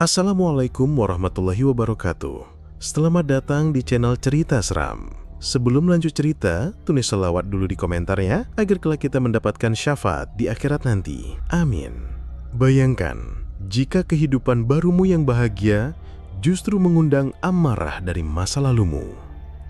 Assalamualaikum warahmatullahi wabarakatuh. Selamat datang di channel Cerita Seram. Sebelum lanjut cerita, tulis selawat dulu di komentar ya, agar kelak kita mendapatkan syafaat di akhirat nanti. Amin. Bayangkan, jika kehidupan barumu yang bahagia justru mengundang amarah dari masa lalumu.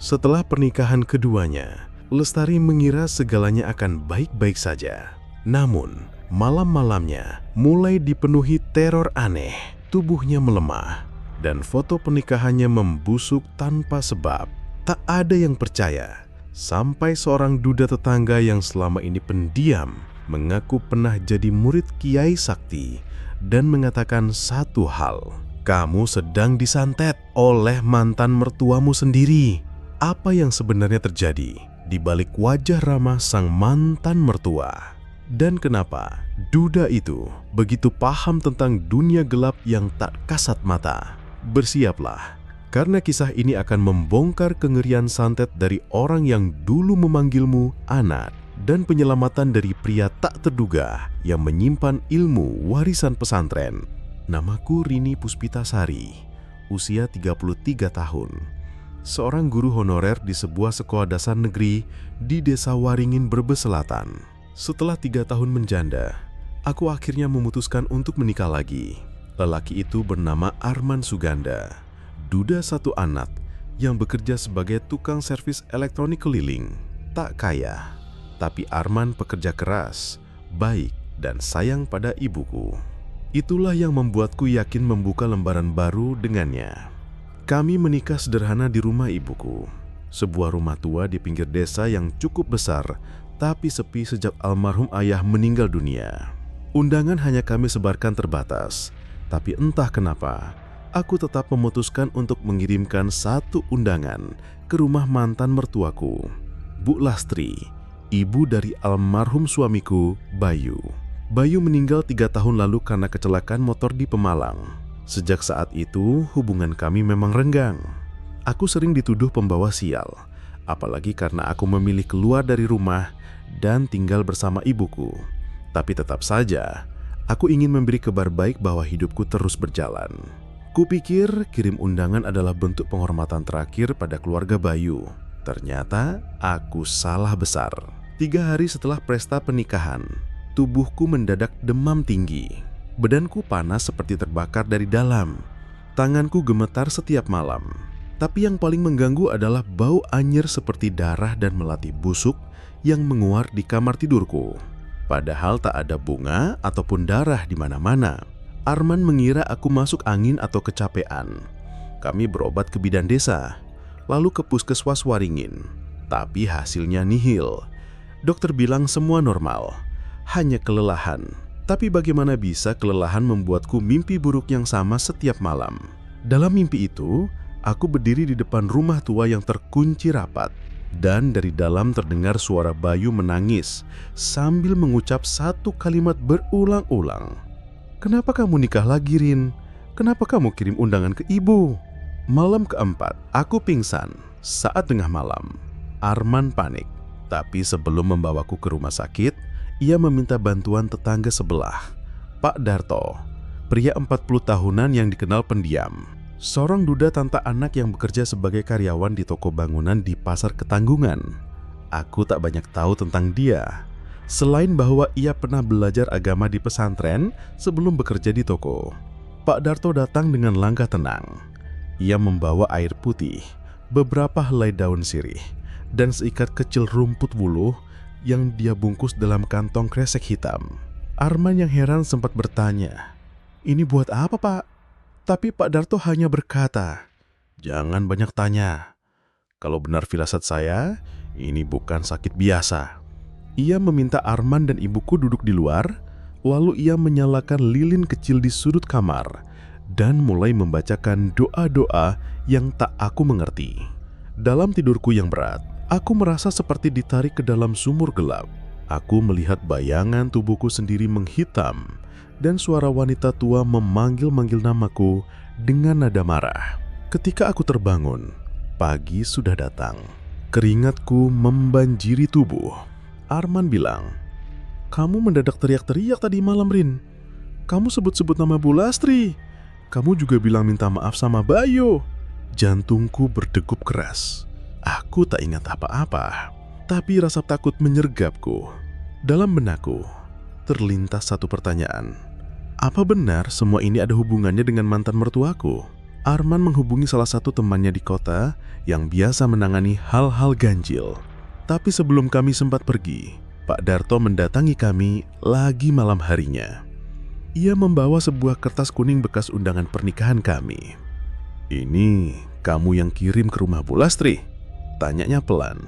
Setelah pernikahan keduanya, Lestari mengira segalanya akan baik-baik saja. Namun, malam-malamnya mulai dipenuhi teror aneh. Tubuhnya melemah, dan foto pernikahannya membusuk tanpa sebab. Tak ada yang percaya, sampai seorang duda tetangga yang selama ini pendiam mengaku pernah jadi murid Kiai Sakti dan mengatakan satu hal, "Kamu sedang disantet oleh mantan mertuamu sendiri." Apa yang sebenarnya terjadi di balik wajah ramah sang mantan mertua? Dan kenapa duda itu begitu paham tentang dunia gelap yang tak kasat mata? Bersiaplah, karena kisah ini akan membongkar kengerian santet dari orang yang dulu memanggilmu anak dan penyelamatan dari pria tak terduga yang menyimpan ilmu warisan pesantren. Namaku Rini Puspitasari, usia 33 tahun. Seorang guru honorer di sebuah sekolah dasar negeri di Desa Waringin, Brebes Selatan. Setelah 3 tahun menjanda, aku akhirnya memutuskan untuk menikah lagi. Lelaki itu bernama Arman Suganda, duda satu anak yang bekerja sebagai tukang servis elektronik keliling. Tak kaya, tapi Arman pekerja keras, baik, dan sayang pada ibuku. Itulah yang membuatku yakin membuka lembaran baru dengannya. Kami menikah sederhana di rumah ibuku, sebuah rumah tua di pinggir desa yang cukup besar, tapi sepi sejak almarhum ayah meninggal dunia. Undangan hanya kami sebarkan terbatas, tapi entah kenapa, aku tetap memutuskan untuk mengirimkan satu undangan ke rumah mantan mertuaku, Bu Lastri, ibu dari almarhum suamiku, Bayu. Bayu meninggal 3 tahun lalu karena kecelakaan motor di Pemalang. Sejak saat itu, hubungan kami memang renggang. Aku sering dituduh pembawa sial, apalagi karena aku memilih keluar dari rumah dan tinggal bersama ibuku. Tapi tetap saja, aku ingin memberi kabar baik bahwa hidupku terus berjalan. Kupikir kirim undangan adalah bentuk penghormatan terakhir pada keluarga Bayu. Ternyata aku salah besar. 3 hari setelah pesta pernikahan, tubuhku mendadak demam tinggi. Badanku panas seperti terbakar dari dalam. Tanganku gemetar setiap malam. Tapi yang paling mengganggu adalah bau anyir seperti darah dan melati busuk yang menguar di kamar tidurku. Padahal tak ada bunga ataupun darah di mana-mana. Arman mengira aku masuk angin atau kecapean. Kami berobat ke bidan desa, lalu ke puskesmas Waringin. Tapi hasilnya nihil. Dokter bilang semua normal, hanya kelelahan. Tapi bagaimana bisa kelelahan membuatku mimpi buruk yang sama setiap malam? Dalam mimpi itu, aku berdiri di depan rumah tua yang terkunci rapat. Dan dari dalam terdengar suara Bayu menangis sambil mengucap satu kalimat berulang-ulang. "Kenapa kamu nikah lagi, Rin? Kenapa kamu kirim undangan ke ibu?" Malam keempat, aku pingsan saat tengah malam. Arman panik, tapi sebelum membawaku ke rumah sakit, ia meminta bantuan tetangga sebelah, Pak Darto, pria 40 tahunan yang dikenal pendiam. Seorang duda tanpa anak yang bekerja sebagai karyawan di toko bangunan di Pasar Ketanggungan. Aku tak banyak tahu tentang dia, selain bahwa ia pernah belajar agama di pesantren sebelum bekerja di toko. Pak Darto datang dengan langkah tenang. Ia membawa air putih, beberapa helai daun sirih, dan seikat kecil rumput wuluh yang dia bungkus dalam kantong kresek hitam. Arman yang heran sempat bertanya, "Ini buat apa, Pak?" Tapi Pak Darto hanya berkata, "Jangan banyak tanya. Kalau benar firasat saya, ini bukan sakit biasa." Ia meminta Arman dan ibuku duduk di luar, lalu ia menyalakan lilin kecil di sudut kamar dan mulai membacakan doa-doa yang tak aku mengerti. Dalam tidurku yang berat, aku merasa seperti ditarik ke dalam sumur gelap. Aku melihat bayangan tubuhku sendiri menghitam, dan suara wanita tua memanggil-manggil namaku dengan nada marah. Ketika aku terbangun, pagi sudah datang. Keringatku membanjiri tubuh. Arman bilang, "Kamu mendadak teriak-teriak tadi malam, Rin. Kamu sebut-sebut nama Bu Lastri. Kamu juga bilang minta maaf sama Bayu. Jantungku berdegup keras. Aku tak ingat apa-apa, tapi rasa takut menyergapku. Dalam benakku, terlintas satu pertanyaan. Apa benar semua ini ada hubungannya dengan mantan mertuaku? Arman menghubungi salah satu temannya di kota yang biasa menangani hal-hal ganjil. Tapi sebelum kami sempat pergi, Pak Darto mendatangi kami lagi malam harinya. Ia membawa sebuah kertas kuning bekas undangan pernikahan kami. Ini kamu yang kirim ke rumah Bu Lastri? Tanyanya pelan.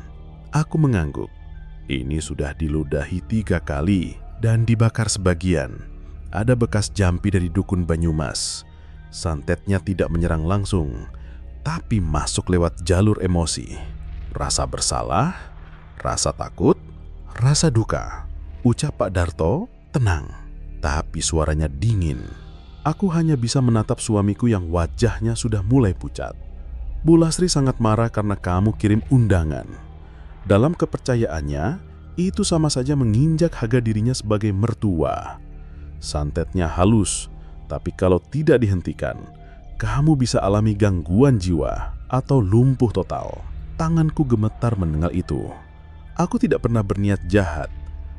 Aku mengangguk. Ini sudah diludahi 3 kali dan dibakar sebagian. Ada bekas jampi dari dukun Banyumas. Santetnya tidak menyerang langsung, tapi masuk lewat jalur emosi. Rasa bersalah, rasa takut, rasa duka. Ucap Pak Darto tenang. Tapi suaranya dingin. Aku hanya bisa menatap suamiku yang wajahnya sudah mulai pucat. Bu Lastri sangat marah karena kamu kirim undangan. Dalam kepercayaannya, itu sama saja menginjak harga dirinya sebagai mertua. Santetnya halus, tapi kalau tidak dihentikan, kamu bisa alami gangguan jiwa atau lumpuh total. Tanganku gemetar mendengar itu. Aku tidak pernah berniat jahat.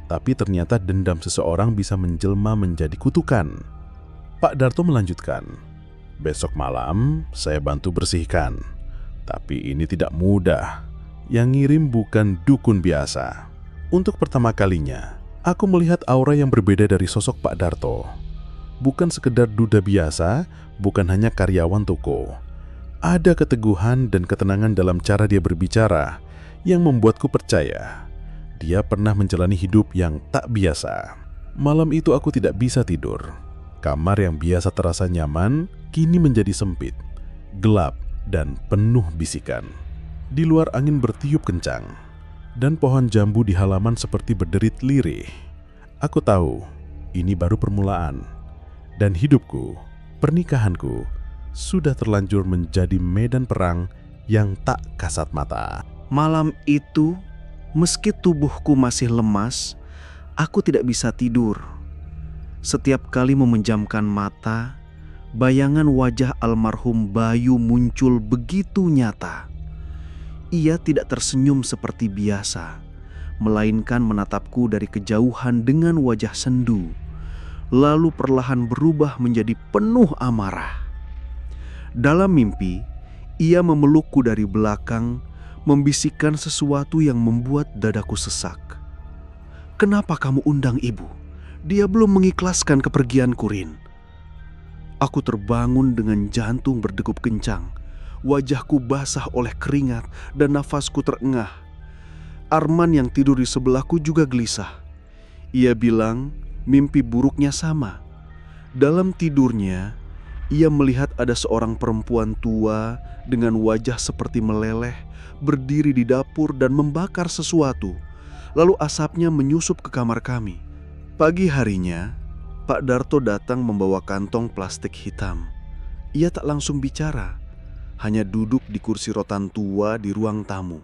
Tapi ternyata dendam seseorang bisa menjelma menjadi kutukan. Pak Darto melanjutkan, besok malam saya bantu bersihkan. Tapi ini tidak mudah. Yang ngirim bukan dukun biasa. Untuk pertama kalinya, aku melihat aura yang berbeda dari sosok Pak Darto. Bukan sekedar duda biasa, bukan hanya karyawan toko. Ada keteguhan dan ketenangan dalam cara dia berbicara yang membuatku percaya. Dia pernah menjalani hidup yang tak biasa. Malam itu aku tidak bisa tidur. Kamar yang biasa terasa nyaman, kini menjadi sempit, gelap, dan penuh bisikan. Di luar angin bertiup kencang, dan pohon jambu di halaman seperti berderit lirih. Aku tahu, ini baru permulaan. Dan hidupku, pernikahanku, sudah terlanjur menjadi medan perang yang tak kasat mata. Malam itu, meski tubuhku masih lemas, aku tidak bisa tidur. Setiap kali memejamkan mata, bayangan wajah almarhum Bayu muncul begitu nyata. Ia tidak tersenyum seperti biasa, melainkan menatapku dari kejauhan dengan wajah sendu, lalu perlahan berubah menjadi penuh amarah. Dalam mimpi, ia memelukku dari belakang, membisikkan sesuatu yang membuat dadaku sesak. Kenapa kamu undang ibu? Dia belum mengikhlaskan kepergianku, Rin. Aku terbangun dengan jantung berdegup kencang. Wajahku basah oleh keringat dan nafasku terengah. Arman yang tidur di sebelahku juga gelisah. Ia bilang mimpi buruknya sama. Dalam tidurnya, ia melihat ada seorang perempuan tua dengan wajah seperti meleleh, berdiri di dapur dan membakar sesuatu. Lalu asapnya menyusup ke kamar kami. Pagi harinya, Pak Darto datang membawa kantong plastik hitam. Ia tak langsung bicara, hanya duduk di kursi rotan tua di ruang tamu.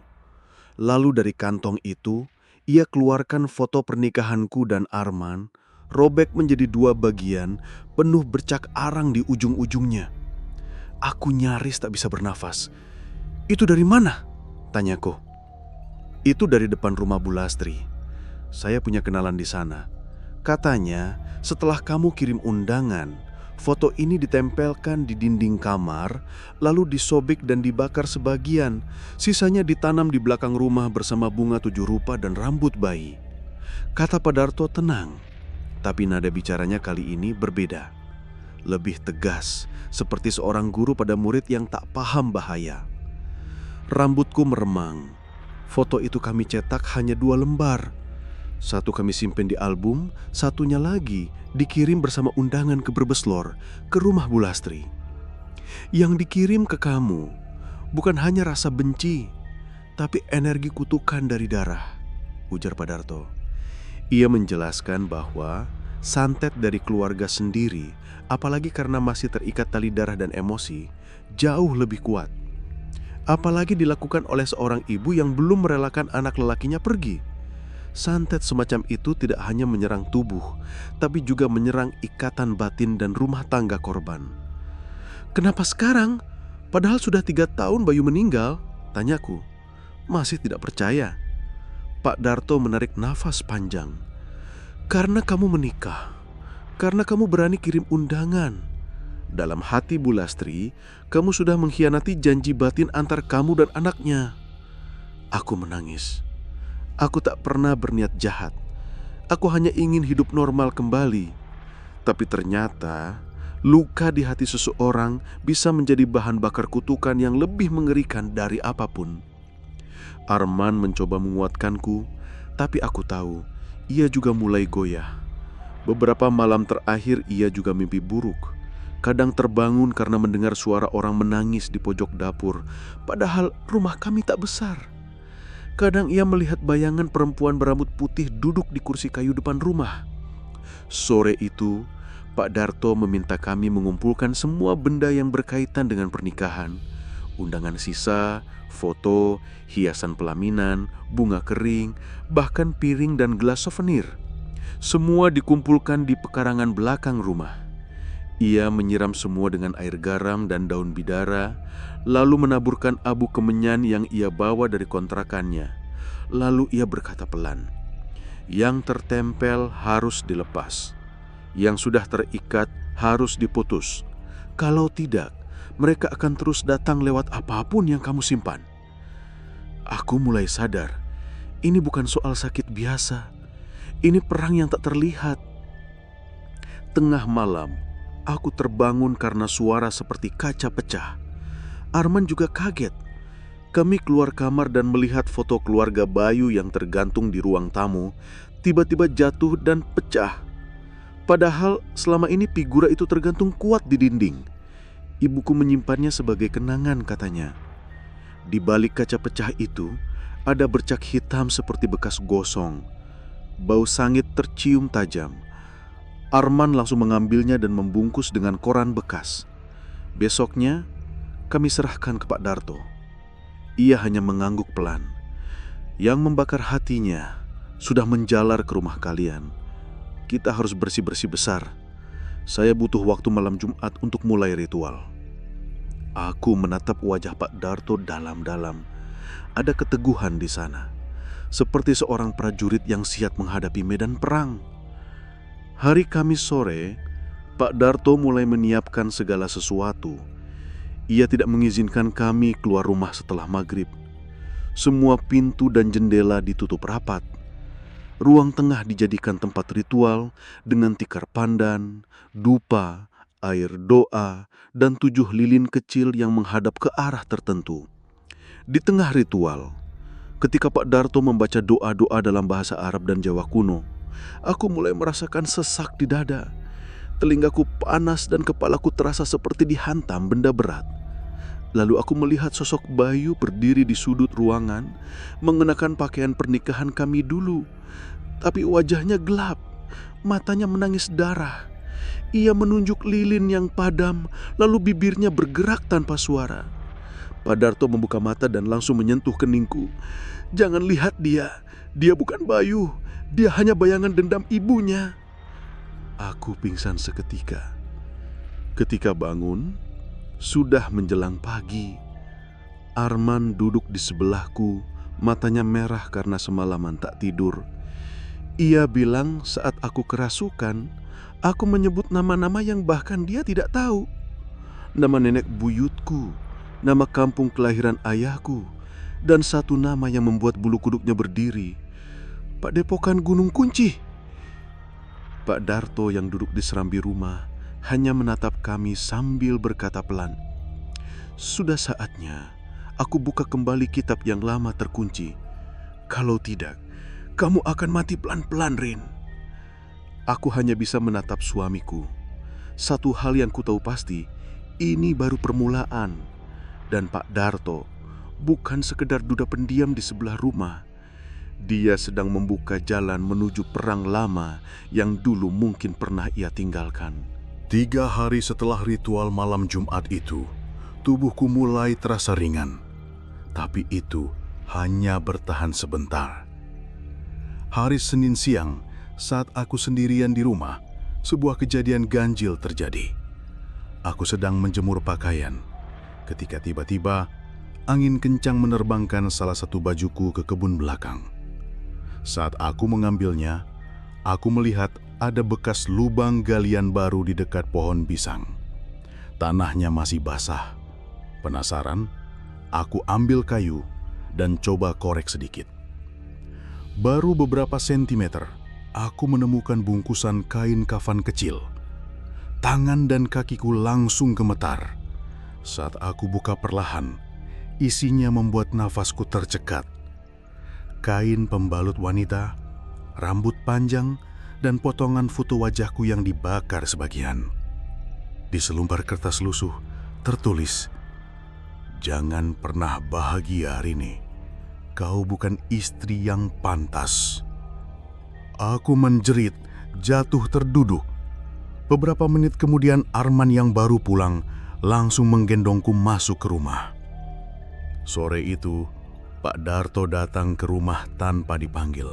Lalu dari kantong itu, ia keluarkan foto pernikahanku dan Arman, robek menjadi 2 bagian, penuh bercak arang di ujung-ujungnya. Aku nyaris tak bisa bernafas. Itu dari mana? Tanyaku. Itu dari depan rumah Bu Lastri. Saya punya kenalan di sana. Katanya, setelah kamu kirim undangan, foto ini ditempelkan di dinding kamar, lalu disobek dan dibakar sebagian. Sisanya ditanam di belakang rumah bersama bunga 7 rupa dan rambut bayi. Kata Pak Darto tenang, tapi nada bicaranya kali ini berbeda. Lebih tegas, seperti seorang guru pada murid yang tak paham bahaya. Rambutku meremang. Foto itu kami cetak hanya 2 lembar. Satu kami simpen di album, satunya lagi dikirim bersama undangan ke Berbeslor, ke rumah Bu Lastri. Yang dikirim ke kamu bukan hanya rasa benci, tapi energi kutukan dari darah, ujar Pak Darto. Ia menjelaskan bahwa santet dari keluarga sendiri, apalagi karena masih terikat tali darah dan emosi, jauh lebih kuat. Apalagi dilakukan oleh seorang ibu yang belum merelakan anak lelakinya pergi. Santet semacam itu tidak hanya menyerang tubuh, tapi juga menyerang ikatan batin dan rumah tangga korban. "Kenapa sekarang? Padahal sudah 3 tahun Bayu meninggal," tanyaku. Masih tidak percaya. Pak Darto menarik nafas panjang. "Karena kamu menikah. Karena kamu berani kirim undangan. Dalam hati Bu Lastri, kamu sudah mengkhianati janji batin antar kamu dan anaknya." Aku menangis. Aku tak pernah berniat jahat. Aku hanya ingin hidup normal kembali. Tapi ternyata luka di hati seseorang bisa menjadi bahan bakar kutukan yang lebih mengerikan dari apapun. Arman mencoba menguatkanku, tapi aku tahu ia juga mulai goyah. Beberapa malam terakhir ia juga mimpi buruk. Kadang terbangun karena mendengar suara orang menangis di pojok dapur, padahal rumah kami tak besar. Kadang ia melihat bayangan perempuan berambut putih duduk di kursi kayu depan rumah. Sore itu, Pak Darto meminta kami mengumpulkan semua benda yang berkaitan dengan pernikahan. Undangan sisa, foto, hiasan pelaminan, bunga kering, bahkan piring dan gelas souvenir. Semua dikumpulkan di pekarangan belakang rumah. Ia menyiram semua dengan air garam dan daun bidara, lalu menaburkan abu kemenyan yang ia bawa dari kontrakannya. Lalu ia berkata pelan, "Yang tertempel harus dilepas. Yang sudah terikat harus diputus. Kalau tidak, mereka akan terus datang lewat apapun yang kamu simpan." Aku mulai sadar, ini bukan soal sakit biasa. Ini perang yang tak terlihat. Tengah malam, aku terbangun karena suara seperti kaca pecah. Arman juga kaget. Kami keluar kamar dan melihat foto keluarga Bayu yang tergantung di ruang tamu, tiba-tiba jatuh dan pecah. Padahal selama ini figura itu tergantung kuat di dinding. Ibuku menyimpannya sebagai kenangan, katanya. Di balik kaca pecah itu, ada bercak hitam seperti bekas gosong. Bau sangit tercium tajam. Arman langsung mengambilnya dan membungkus dengan koran bekas. Besoknya, kami serahkan ke Pak Darto. Ia hanya mengangguk pelan. Yang membakar hatinya sudah menjalar ke rumah kalian. Kita harus bersih-bersih besar. Saya butuh waktu malam Jumat untuk mulai ritual. Aku menatap wajah Pak Darto dalam-dalam. Ada keteguhan di sana, seperti seorang prajurit yang siap menghadapi medan perang. Hari Kamis sore, Pak Darto mulai menyiapkan segala sesuatu. Ia tidak mengizinkan kami keluar rumah setelah maghrib. Semua pintu dan jendela ditutup rapat. Ruang tengah dijadikan tempat ritual dengan tikar pandan, dupa, air doa, dan 7 lilin kecil yang menghadap ke arah tertentu. Di tengah ritual, ketika Pak Darto membaca doa-doa dalam bahasa Arab dan Jawa kuno, aku mulai merasakan sesak di dada. Telingaku panas dan kepalaku terasa seperti dihantam benda berat. Lalu aku melihat sosok Bayu berdiri di sudut ruangan, mengenakan pakaian pernikahan kami dulu. Tapi wajahnya gelap, matanya menangis darah. Ia menunjuk lilin yang padam, lalu bibirnya bergerak tanpa suara. Pak Darto membuka mata dan langsung menyentuh keningku. "Jangan lihat dia, dia bukan Bayu, dia hanya bayangan dendam ibunya." Aku pingsan seketika. Ketika bangun, sudah menjelang pagi. Arman duduk di sebelahku, matanya merah karena semalaman tak tidur. Ia bilang saat aku kerasukan, aku menyebut nama-nama yang bahkan dia tidak tahu. Nama nenek buyutku, nama kampung kelahiran ayahku, dan satu nama yang membuat bulu kuduknya berdiri. Padepokan Gunung Kunci. Pak Darto yang duduk di serambi rumah hanya menatap kami sambil berkata pelan, "Sudah saatnya aku buka kembali kitab yang lama terkunci. Kalau tidak, kamu akan mati pelan-pelan, Rin." Aku hanya bisa menatap suamiku. Satu hal yang ku tahu pasti, ini baru permulaan. Dan Pak Darto bukan sekedar duda pendiam di sebelah rumah. Dia sedang membuka jalan menuju perang lama yang dulu mungkin pernah ia tinggalkan. 3 hari setelah ritual malam Jumat itu, tubuhku mulai terasa ringan. Tapi itu hanya bertahan sebentar. Hari Senin siang, saat aku sendirian di rumah, sebuah kejadian ganjil terjadi. Aku sedang menjemur pakaian ketika tiba-tiba angin kencang menerbangkan salah satu bajuku ke kebun belakang. Saat aku mengambilnya, aku melihat ada bekas lubang galian baru di dekat pohon pisang. Tanahnya masih basah. Penasaran, aku ambil kayu dan coba korek sedikit. Baru beberapa sentimeter, aku menemukan bungkusan kain kafan kecil. Tangan dan kakiku langsung gemetar. Saat aku buka perlahan, isinya membuat nafasku tercekat. Kain pembalut wanita, rambut panjang, dan potongan foto wajahku yang dibakar sebagian. Di selembar kertas lusuh tertulis, "Jangan pernah bahagia, Rini. Kau bukan istri yang pantas." Aku menjerit, jatuh terduduk. Beberapa menit kemudian Arman yang baru pulang langsung menggendongku masuk ke rumah. Sore itu, Pak Darto datang ke rumah tanpa dipanggil.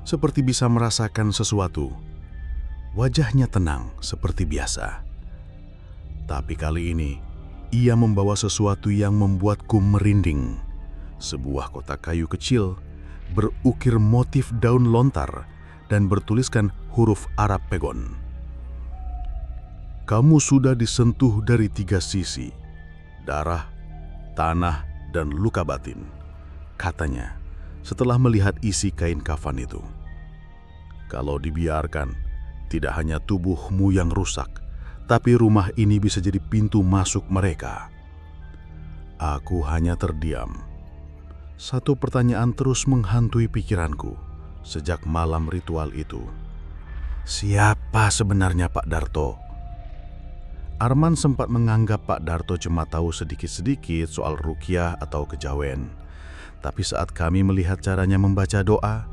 Seperti bisa merasakan sesuatu. Wajahnya tenang seperti biasa. Tapi kali ini, ia membawa sesuatu yang membuatku merinding. Sebuah kotak kayu kecil berukir motif daun lontar dan bertuliskan huruf Arab pegon. "Kamu sudah disentuh dari 3 sisi, darah, tanah, dan luka batin," katanya setelah melihat isi kain kafan itu. "Kalau dibiarkan, tidak hanya tubuhmu yang rusak, tapi rumah ini bisa jadi pintu masuk mereka." Aku hanya terdiam. Satu pertanyaan terus menghantui pikiranku sejak malam ritual itu. Siapa sebenarnya Pak Darto? Arman sempat menganggap Pak Darto cuma tahu sedikit-sedikit soal ruqyah atau kejawen. Tapi saat kami melihat caranya membaca doa,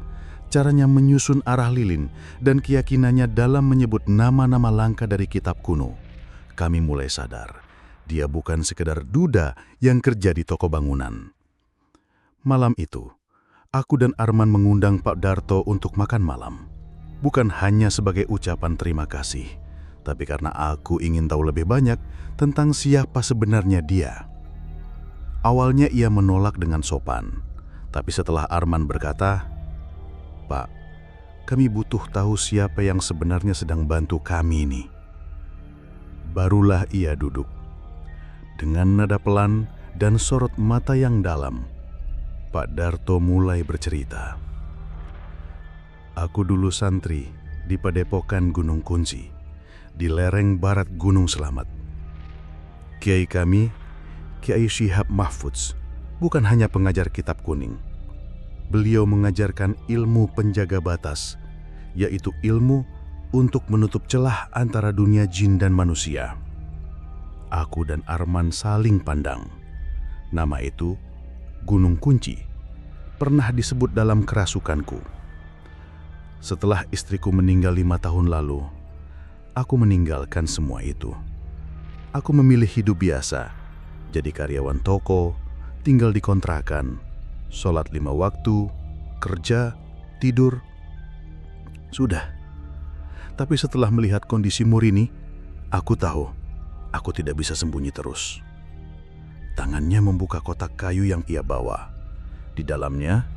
caranya menyusun arah lilin, dan keyakinannya dalam menyebut nama-nama langka dari kitab kuno, kami mulai sadar dia bukan sekedar duda yang kerja di toko bangunan. Malam itu, aku dan Arman mengundang Pak Darto untuk makan malam. Bukan hanya sebagai ucapan terima kasih, tapi karena aku ingin tahu lebih banyak tentang siapa sebenarnya dia. Awalnya ia menolak dengan sopan, tapi setelah Arman berkata, "Pak, kami butuh tahu siapa yang sebenarnya sedang bantu kami ini." Barulah ia duduk. Dengan nada pelan dan sorot mata yang dalam, Pak Darto mulai bercerita. "Aku dulu santri di Padepokan Gunung Kunci, di lereng barat Gunung Selamat. Kiai kami, Kiai Syihab Mahfudz, bukan hanya pengajar kitab kuning. Beliau mengajarkan ilmu penjaga batas, yaitu ilmu untuk menutup celah antara dunia jin dan manusia. Aku dan Arman saling pandang. Nama itu, Gunung Kunci, pernah disebut dalam kerasukanku. Setelah istriku meninggal 5 tahun lalu, aku meninggalkan semua itu. Aku memilih hidup biasa, jadi karyawan toko, tinggal di kontrakan, sholat 5 waktu, kerja, tidur. Sudah. Tapi setelah melihat kondisi Murini, aku tahu aku tidak bisa sembunyi terus." Tangannya membuka kotak kayu yang ia bawa. Di dalamnya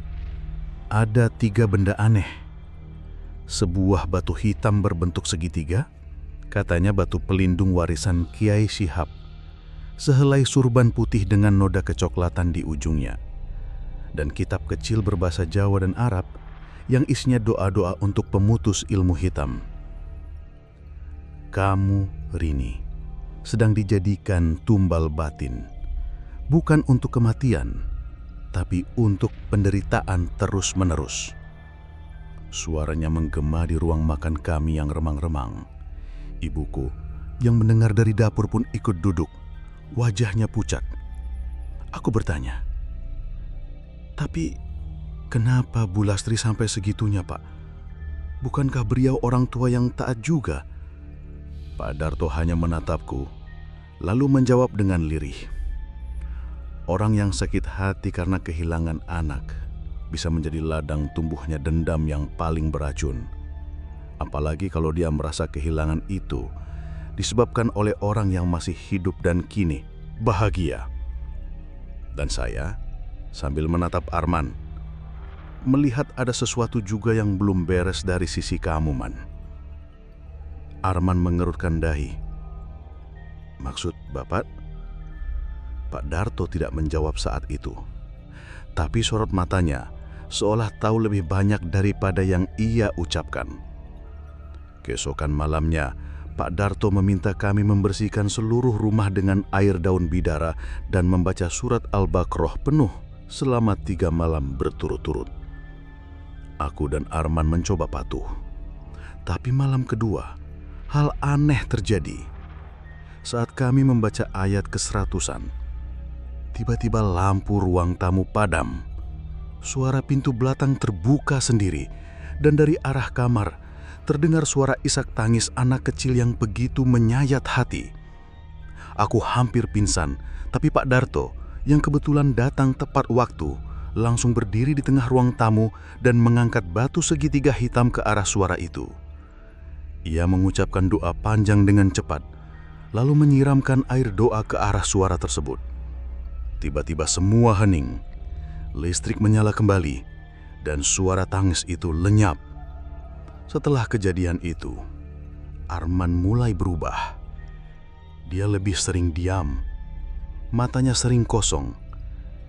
ada 3 benda aneh. Sebuah batu hitam berbentuk segitiga, katanya batu pelindung warisan Kiai Syihab. Sehelai surban putih dengan noda kecoklatan di ujungnya. Dan kitab kecil berbahasa Jawa dan Arab yang isinya doa-doa untuk pemutus ilmu hitam. "Kamu, Rini, sedang dijadikan tumbal batin. Bukan untuk kematian, tapi untuk penderitaan terus-menerus." Suaranya menggema di ruang makan kami yang remang-remang. Ibuku yang mendengar dari dapur pun ikut duduk, wajahnya pucat. Aku bertanya, "Tapi kenapa Bu Lastri sampai segitunya, Pak? Bukankah beliau orang tua yang taat juga?" Pak Darto hanya menatapku, lalu menjawab dengan lirih, "Orang yang sakit hati karena kehilangan anak bisa menjadi ladang tumbuhnya dendam yang paling beracun. Apalagi kalau dia merasa kehilangan itu disebabkan oleh orang yang masih hidup dan kini bahagia. Dan saya, sambil menatap Arman, melihat ada sesuatu juga yang belum beres dari sisi kamu, Man. Arman mengerutkan dahi. Maksud Bapak? Pak Darto tidak menjawab saat itu. Tapi sorot matanya seolah tahu lebih banyak daripada yang ia ucapkan. Keesokan malamnya, Pak Darto meminta kami membersihkan seluruh rumah dengan air daun bidara dan membaca surat Al-Baqarah penuh selama 3 malam berturut-turut. Aku dan Arman mencoba patuh. Tapi malam kedua, hal aneh terjadi. Saat kami membaca ayat ke-100-an, tiba-tiba lampu ruang tamu padam. Suara pintu belakang terbuka sendiri, dan dari arah kamar terdengar suara isak tangis anak kecil yang begitu menyayat hati. Aku hampir pingsan, tapi Pak Darto yang kebetulan datang tepat waktu langsung berdiri di tengah ruang tamu dan mengangkat batu segitiga hitam ke arah suara itu. Ia mengucapkan doa panjang dengan cepat, lalu menyiramkan air doa ke arah suara tersebut. Tiba-tiba semua hening, listrik menyala kembali, dan suara tangis itu lenyap. Setelah kejadian itu, Arman mulai berubah. Dia lebih sering diam, matanya sering kosong.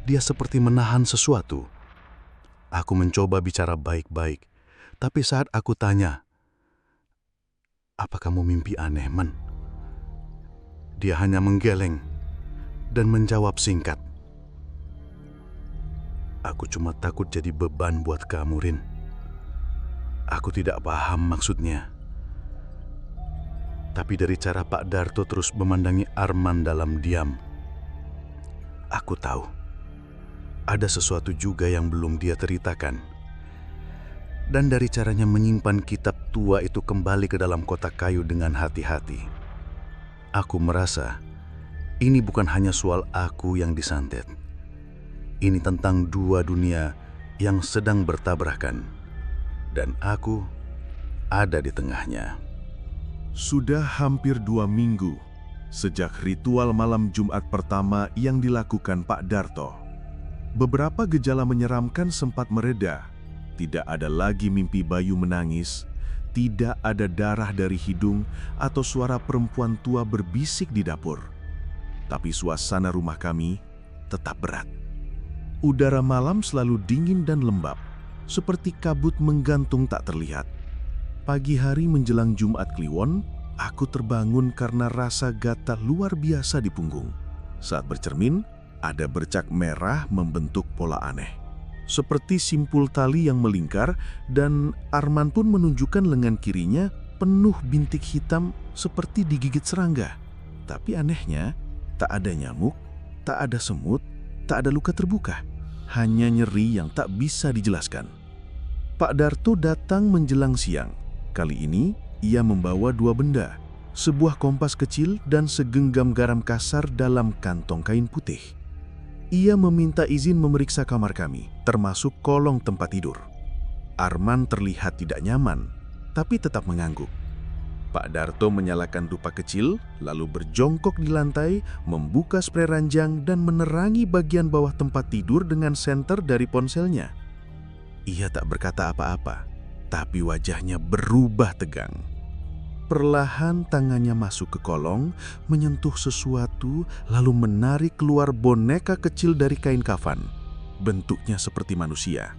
Dia seperti menahan sesuatu. Aku mencoba bicara baik-baik, tapi saat aku tanya, "Apa kamu mimpi aneh, Man?" Dia hanya menggeleng dan menjawab singkat, "Aku cuma takut jadi beban buat kamu, Rin." Aku tidak paham maksudnya. Tapi dari cara Pak Darto terus memandangi Arman dalam diam, aku tahu ada sesuatu juga yang belum dia ceritakan. Dan dari caranya menyimpan kitab tua itu kembali ke dalam kotak kayu dengan hati-hati, aku merasa ini bukan hanya soal aku yang disantet. Ini tentang 2 dunia yang sedang bertabrakan. Dan aku ada di tengahnya. Sudah hampir 2 minggu sejak ritual malam Jumat pertama yang dilakukan Pak Darto. Beberapa gejala menyeramkan sempat mereda. Tidak ada lagi mimpi Bayu menangis, tidak ada darah dari hidung atau suara perempuan tua berbisik di dapur. Tapi suasana rumah kami tetap berat. Udara malam selalu dingin dan lembab, seperti kabut menggantung tak terlihat. Pagi hari menjelang Jumat Kliwon, aku terbangun karena rasa gatal luar biasa di punggung. Saat bercermin, ada bercak merah membentuk pola aneh, seperti simpul tali yang melingkar, dan Arman pun menunjukkan lengan kirinya penuh bintik hitam seperti digigit serangga. Tapi anehnya, tak ada nyamuk, tak ada semut, tak ada luka terbuka. Hanya nyeri yang tak bisa dijelaskan. Pak Darto datang menjelang siang. Kali ini, ia membawa 2 benda. Sebuah kompas kecil dan segenggam garam kasar dalam kantong kain putih. Ia meminta izin memeriksa kamar kami, termasuk kolong tempat tidur. Arman terlihat tidak nyaman, tapi tetap mengangguk. Pak Darto menyalakan dupa kecil, lalu berjongkok di lantai, membuka sprei ranjang dan menerangi bagian bawah tempat tidur dengan senter dari ponselnya. Ia tak berkata apa-apa, tapi wajahnya berubah tegang. Perlahan tangannya masuk ke kolong, menyentuh sesuatu, lalu menarik keluar boneka kecil dari kain kafan. Bentuknya seperti manusia,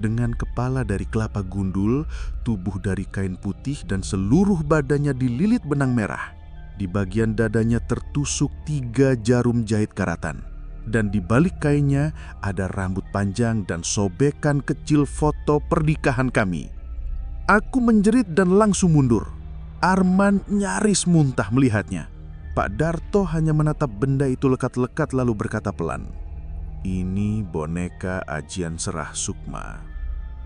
dengan kepala dari kelapa gundul, tubuh dari kain putih, dan seluruh badannya dililit benang merah. Di bagian dadanya tertusuk 3 jarum jahit karatan, dan di balik kainnya ada rambut panjang dan sobekan kecil foto pernikahan kami. Aku menjerit dan langsung mundur. Arman nyaris muntah melihatnya. Pak Darto hanya menatap benda itu lekat-lekat lalu berkata pelan, "Ini boneka ajian Serah Sukma.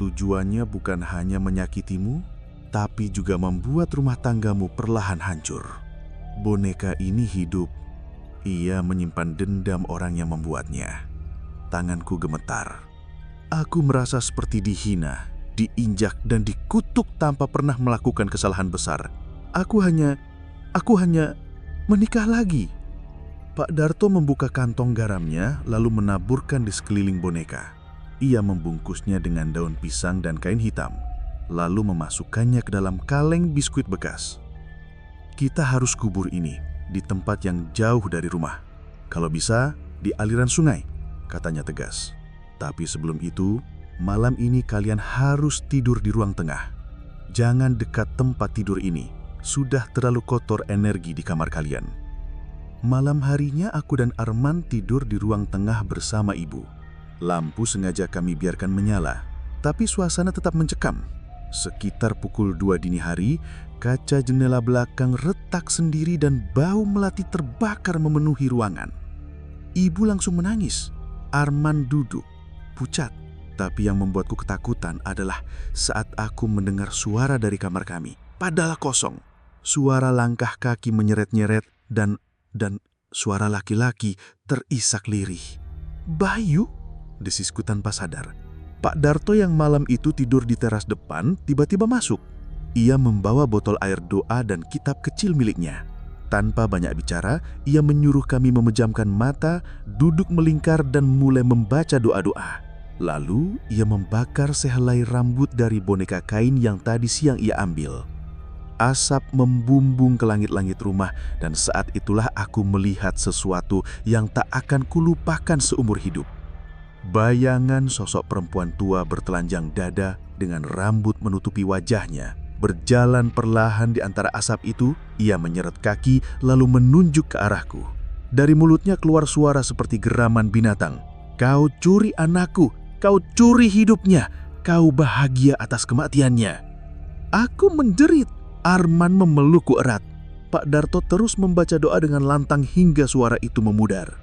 Tujuannya bukan hanya menyakitimu, tapi juga membuat rumah tanggamu perlahan hancur. Boneka ini hidup. Ia menyimpan dendam orang yang membuatnya." Tanganku gemetar. Aku merasa seperti dihina, diinjak dan dikutuk tanpa pernah melakukan kesalahan besar. Aku hanya Aku hanya menikah lagi. Pak Darto membuka kantong garamnya lalu menaburkan di sekeliling boneka. Ia membungkusnya dengan daun pisang dan kain hitam, lalu memasukkannya ke dalam kaleng biskuit bekas. Kita harus kubur ini di tempat yang jauh dari rumah. Kalau bisa, di aliran sungai, katanya tegas. Tapi sebelum itu, malam ini kalian harus tidur di ruang tengah. Jangan dekat tempat tidur ini. Sudah terlalu kotor energi di kamar kalian. Malam harinya aku dan Arman tidur di ruang tengah bersama ibu. Lampu sengaja kami biarkan menyala, tapi suasana tetap mencekam. Sekitar pukul 2 dini hari, kaca jendela belakang retak sendiri dan bau melati terbakar memenuhi ruangan. Ibu langsung menangis. Arman duduk, pucat. Tapi yang membuatku ketakutan adalah saat aku mendengar suara dari kamar kami. Padahal kosong. Suara langkah kaki menyeret-nyeret dan suara laki-laki terisak lirih. "Bayu?" desisku tanpa sadar. Pak Darto yang malam itu tidur di teras depan tiba-tiba masuk. Ia membawa botol air doa dan kitab kecil miliknya. Tanpa banyak bicara, ia menyuruh kami memejamkan mata, duduk melingkar dan mulai membaca doa-doa. Lalu ia membakar sehelai rambut dari boneka kain yang tadi siang ia ambil. Asap membumbung ke langit-langit rumah dan saat itulah aku melihat sesuatu yang tak akan kulupakan seumur hidup. Bayangan sosok perempuan tua bertelanjang dada dengan rambut menutupi wajahnya. Berjalan perlahan di antara asap itu, ia menyeret kaki lalu menunjuk ke arahku. Dari mulutnya keluar suara seperti geraman binatang. "Kau curi anakku, kau curi hidupnya, kau bahagia atas kematiannya." Aku menjerit. Arman memelukku erat. Pak Darto terus membaca doa dengan lantang hingga suara itu memudar.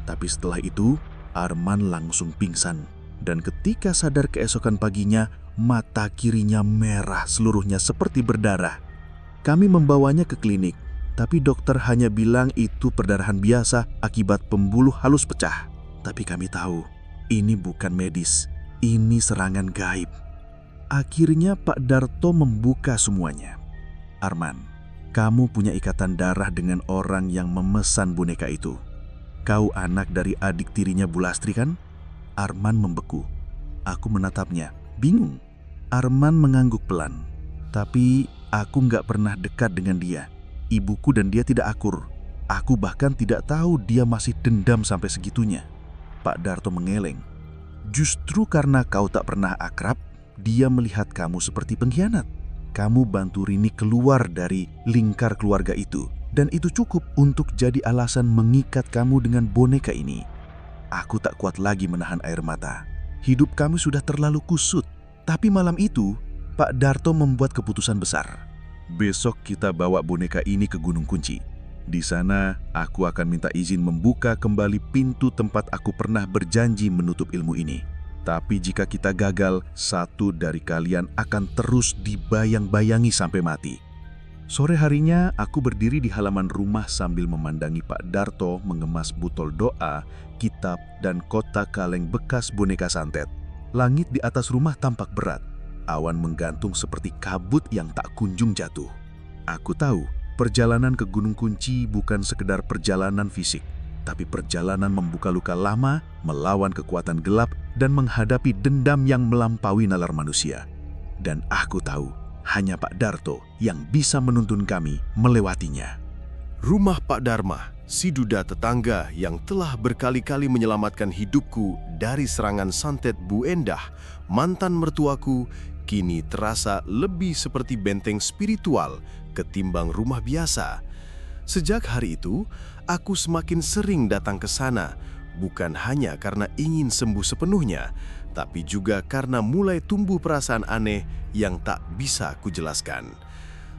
Tapi setelah itu, Arman langsung pingsan. Dan ketika sadar keesokan paginya, mata kirinya merah seluruhnya seperti berdarah. Kami membawanya ke klinik, tapi dokter hanya bilang itu perdarahan biasa akibat pembuluh halus pecah. Tapi kami tahu, ini bukan medis, ini serangan gaib. Akhirnya Pak Darto membuka semuanya. "Arman, kamu punya ikatan darah dengan orang yang memesan boneka itu. Kau anak dari adik tirinya Bulastri kan?" Arman membeku. Aku menatapnya, bingung. Arman mengangguk pelan. "Tapi aku nggak pernah dekat dengan dia. Ibuku dan dia tidak akur. Aku bahkan tidak tahu dia masih dendam sampai segitunya." Pak Darto mengeleng. "Justru karena kau tak pernah akrab, dia melihat kamu seperti pengkhianat. Kamu bantu Rini keluar dari lingkar keluarga itu, dan itu cukup untuk jadi alasan mengikat kamu dengan boneka ini." Aku tak kuat lagi menahan air mata. Hidup kamu sudah terlalu kusut. Tapi malam itu, Pak Darto membuat keputusan besar. "Besok kita bawa boneka ini ke Gunung Kunci. Di sana, aku akan minta izin membuka kembali pintu tempat aku pernah berjanji menutup ilmu ini. Tapi jika kita gagal, satu dari kalian akan terus dibayang-bayangi sampai mati." Sore harinya, aku berdiri di halaman rumah sambil memandangi Pak Darto mengemas botol doa, kitab, dan kotak kaleng bekas boneka santet. Langit di atas rumah tampak berat. Awan menggantung seperti kabut yang tak kunjung jatuh. Aku tahu, perjalanan ke Gunung Kunci bukan sekedar perjalanan fisik, tapi perjalanan membuka luka lama, melawan kekuatan gelap, dan menghadapi dendam yang melampaui nalar manusia. Dan aku tahu, hanya Pak Darto yang bisa menuntun kami melewatinya. Rumah Pak Darma, si duda tetangga yang telah berkali-kali menyelamatkan hidupku dari serangan santet Bu Endah, mantan mertuaku, kini terasa lebih seperti benteng spiritual ketimbang rumah biasa. Sejak hari itu, aku semakin sering datang ke sana, bukan hanya karena ingin sembuh sepenuhnya, tapi juga karena mulai tumbuh perasaan aneh yang tak bisa kujelaskan.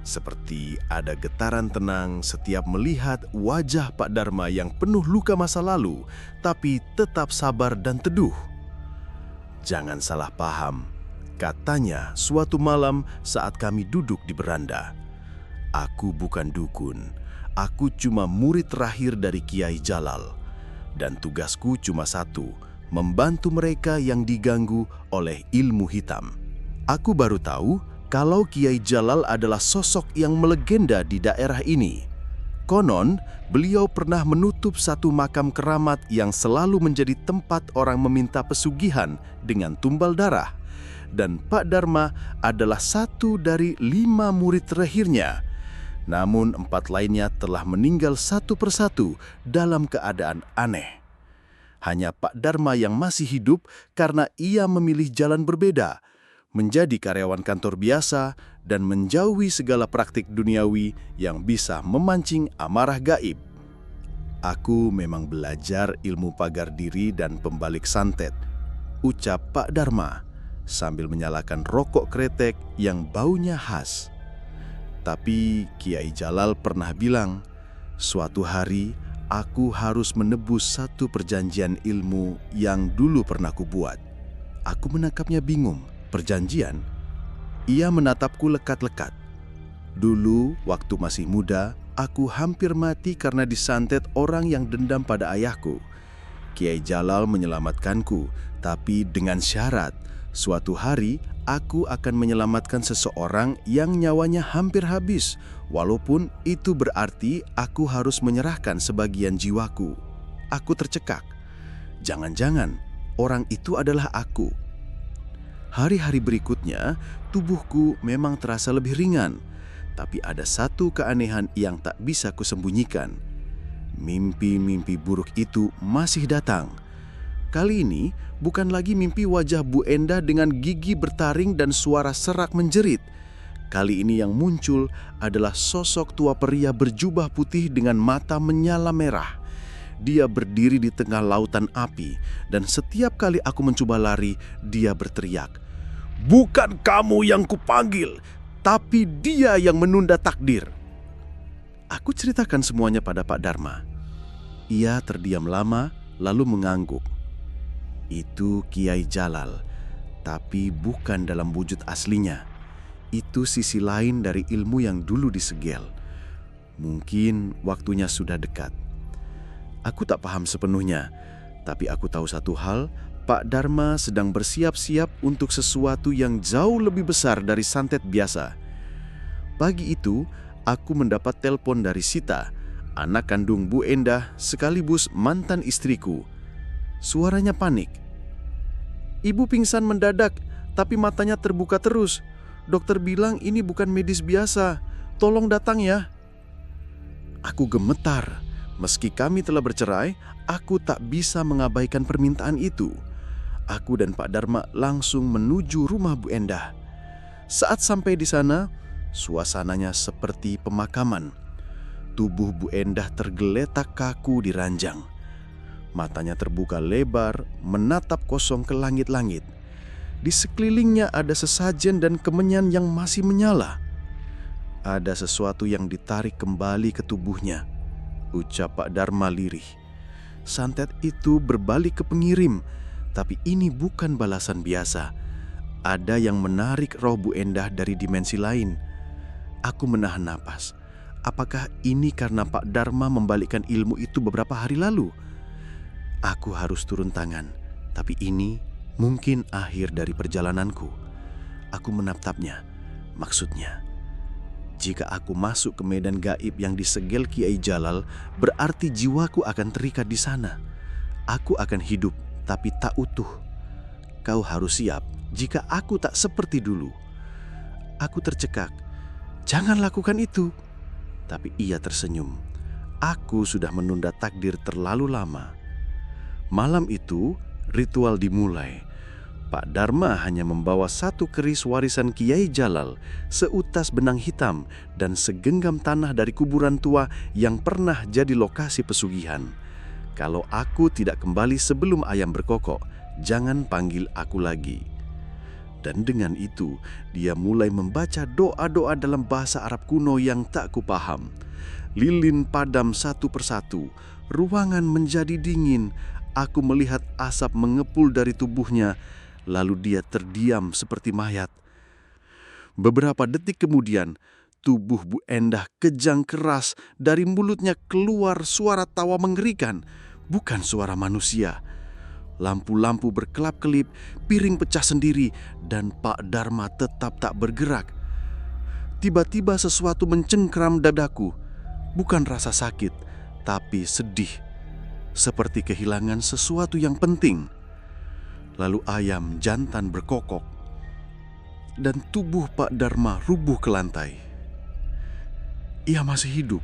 Seperti ada getaran tenang setiap melihat wajah Pak Darma yang penuh luka masa lalu, tapi tetap sabar dan teduh. Jangan salah paham, katanya suatu malam saat kami duduk di beranda. "Aku bukan dukun, aku cuma murid terakhir dari Kiai Jalal. Dan tugasku cuma satu, membantu mereka yang diganggu oleh ilmu hitam. Aku baru tahu kalau Kiai Jalal adalah sosok yang melegenda di daerah ini. Konon, beliau pernah menutup satu makam keramat yang selalu menjadi tempat orang meminta pesugihan dengan tumbal darah. Dan Pak Dharma adalah satu dari 5 murid terakhirnya. Namun 4 lainnya telah meninggal satu persatu dalam keadaan aneh. Hanya Pak Dharma yang masih hidup karena ia memilih jalan berbeda, menjadi karyawan kantor biasa dan menjauhi segala praktik duniawi yang bisa memancing amarah gaib. Aku memang belajar ilmu pagar diri dan pembalik santet, ucap Pak Dharma sambil menyalakan rokok kretek yang baunya khas. Tapi Kiai Jalal pernah bilang, suatu hari aku harus menebus satu perjanjian ilmu yang dulu pernah kubuat. Aku menangkapnya bingung. Perjanjian? Ia menatapku lekat-lekat. Dulu, waktu masih muda, aku hampir mati karena disantet orang yang dendam pada ayahku. Kiai Jalal menyelamatkanku, tapi dengan syarat, suatu hari aku akan menyelamatkan seseorang yang nyawanya hampir habis, walaupun itu berarti aku harus menyerahkan sebagian jiwaku. Aku tercekak. Jangan-jangan orang itu adalah aku. Hari-hari berikutnya, tubuhku memang terasa lebih ringan, tapi ada satu keanehan yang tak bisa kusembunyikan. Mimpi-mimpi buruk itu masih datang. Kali ini bukan lagi mimpi wajah Bu Endah dengan gigi bertaring dan suara serak menjerit. Kali ini yang muncul adalah sosok tua pria berjubah putih dengan mata menyala merah. Dia berdiri di tengah lautan api, dan setiap kali aku mencoba lari, dia berteriak, "Bukan kamu yang kupanggil, tapi dia yang menunda takdir." Aku ceritakan semuanya pada Pak Dharma. Ia terdiam lama, lalu mengangguk. Itu Kiai Jalal, tapi bukan dalam wujud aslinya. Itu sisi lain dari ilmu yang dulu disegel. Mungkin waktunya sudah dekat. Aku tak paham sepenuhnya, tapi aku tahu satu hal, Pak Dharma sedang bersiap-siap untuk sesuatu yang jauh lebih besar dari santet biasa. Pagi itu, aku mendapat telepon dari Sita, anak kandung Bu Endah sekaligus mantan istriku. Suaranya panik. "Ibu pingsan mendadak, tapi matanya terbuka terus. Dokter bilang ini bukan medis biasa. Tolong datang ya." Aku gemetar. Meski kami telah bercerai, aku tak bisa mengabaikan permintaan itu. Aku dan Pak Dharma langsung menuju rumah Bu Endah. Saat sampai di sana, suasananya seperti pemakaman. Tubuh Bu Endah tergeletak kaku di ranjang. Matanya terbuka lebar, menatap kosong ke langit-langit. Di sekelilingnya ada sesajen dan kemenyan yang masih menyala. Ada sesuatu yang ditarik kembali ke tubuhnya, ucap Pak Dharma lirih. Santet itu berbalik ke pengirim, tapi ini bukan balasan biasa. Ada yang menarik roh Bu Endah dari dimensi lain. Aku menahan napas. Apakah ini karena Pak Dharma membalikkan ilmu itu beberapa hari lalu? Aku harus turun tangan, tapi ini mungkin akhir dari perjalananku. Aku menatapnya. Maksudnya, jika aku masuk ke medan gaib yang disegel Kiai Jalal, berarti jiwaku akan terikat di sana. Aku akan hidup, tapi tak utuh. Kau harus siap jika aku tak seperti dulu. Aku tercekak. Jangan lakukan itu. Tapi ia tersenyum. Aku sudah menunda takdir terlalu lama. Malam itu, ritual dimulai. Pak Dharma hanya membawa satu keris warisan Kiai Jalal, seutas benang hitam, dan segenggam tanah dari kuburan tua yang pernah jadi lokasi pesugihan. Kalau aku tidak kembali sebelum ayam berkokok, jangan panggil aku lagi. Dan dengan itu, dia mulai membaca doa-doa dalam bahasa Arab kuno yang tak kupaham. Lilin padam satu persatu, ruangan menjadi dingin, aku melihat asap mengepul dari tubuhnya, lalu dia terdiam seperti mayat. Beberapa detik kemudian, tubuh Bu Endah kejang keras, dari mulutnya keluar suara tawa mengerikan, bukan suara manusia. Lampu-lampu berkelap-kelip, piring pecah sendiri, dan Pak Dharma tetap tak bergerak. Tiba-tiba sesuatu mencengkram dadaku. Bukan rasa sakit, tapi sedih, seperti kehilangan sesuatu yang penting. Lalu ayam jantan berkokok, dan tubuh Pak Dharma rubuh ke lantai. Ia masih hidup,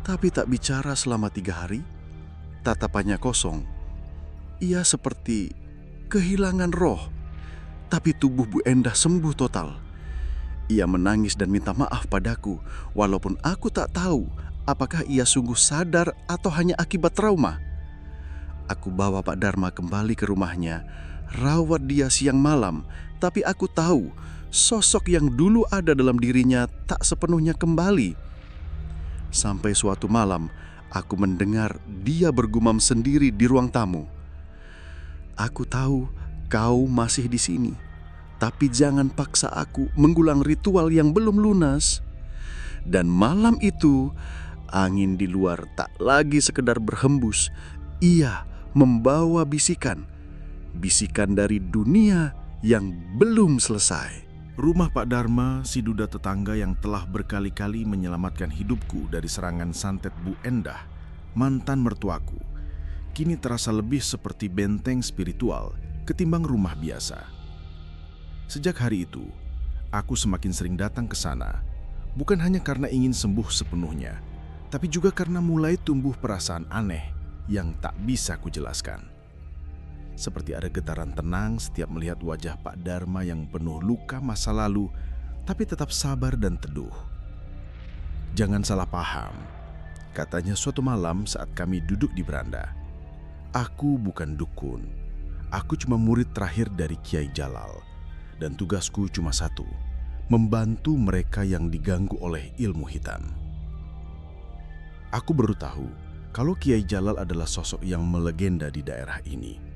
tapi tak bicara selama 3 hari. Tatapannya kosong. Ia seperti kehilangan roh, tapi tubuh Bu Endah sembuh total. Ia menangis dan minta maaf padaku, walaupun aku tak tahu apakah ia sungguh sadar atau hanya akibat trauma. Aku bawa Pak Dharma kembali ke rumahnya, rawat dia siang malam, tapi aku tahu sosok yang dulu ada dalam dirinya tak sepenuhnya kembali. Sampai suatu malam, aku mendengar dia bergumam sendiri di ruang tamu. Aku tahu kau masih di sini, tapi jangan paksa aku mengulang ritual yang belum lunas. Dan malam itu, angin di luar tak lagi sekedar berhembus. Ia membawa bisikan dari dunia yang belum selesai. Rumah Pak Dharma, si duda tetangga yang telah berkali-kali menyelamatkan hidupku dari serangan santet Bu Endah, mantan mertuaku, kini terasa lebih seperti benteng spiritual ketimbang rumah biasa. Sejak hari itu, aku semakin sering datang ke sana, bukan hanya karena ingin sembuh sepenuhnya, tapi juga karena mulai tumbuh perasaan aneh yang tak bisa kujelaskan. Seperti ada getaran tenang setiap melihat wajah Pak Dharma yang penuh luka masa lalu, tapi tetap sabar dan teduh. Jangan salah paham, katanya suatu malam saat kami duduk di beranda. Aku bukan dukun, aku cuma murid terakhir dari Kiai Jalal, dan tugasku cuma satu, membantu mereka yang diganggu oleh ilmu hitam. Aku baru tahu kalau Kiai Jalal adalah sosok yang melegenda di daerah ini.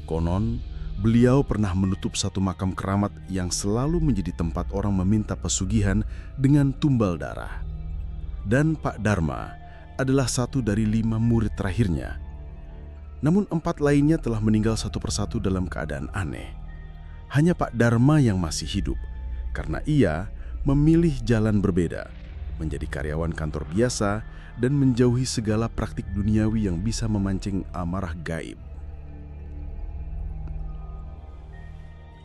Konon, beliau pernah menutup satu makam keramat yang selalu menjadi tempat orang meminta pesugihan dengan tumbal darah. Dan Pak Dharma adalah satu dari 5 murid terakhirnya. Namun 4 lainnya telah meninggal satu persatu dalam keadaan aneh. Hanya Pak Dharma yang masih hidup, karena ia memilih jalan berbeda, menjadi karyawan kantor biasa dan menjauhi segala praktik duniawi yang bisa memancing amarah gaib.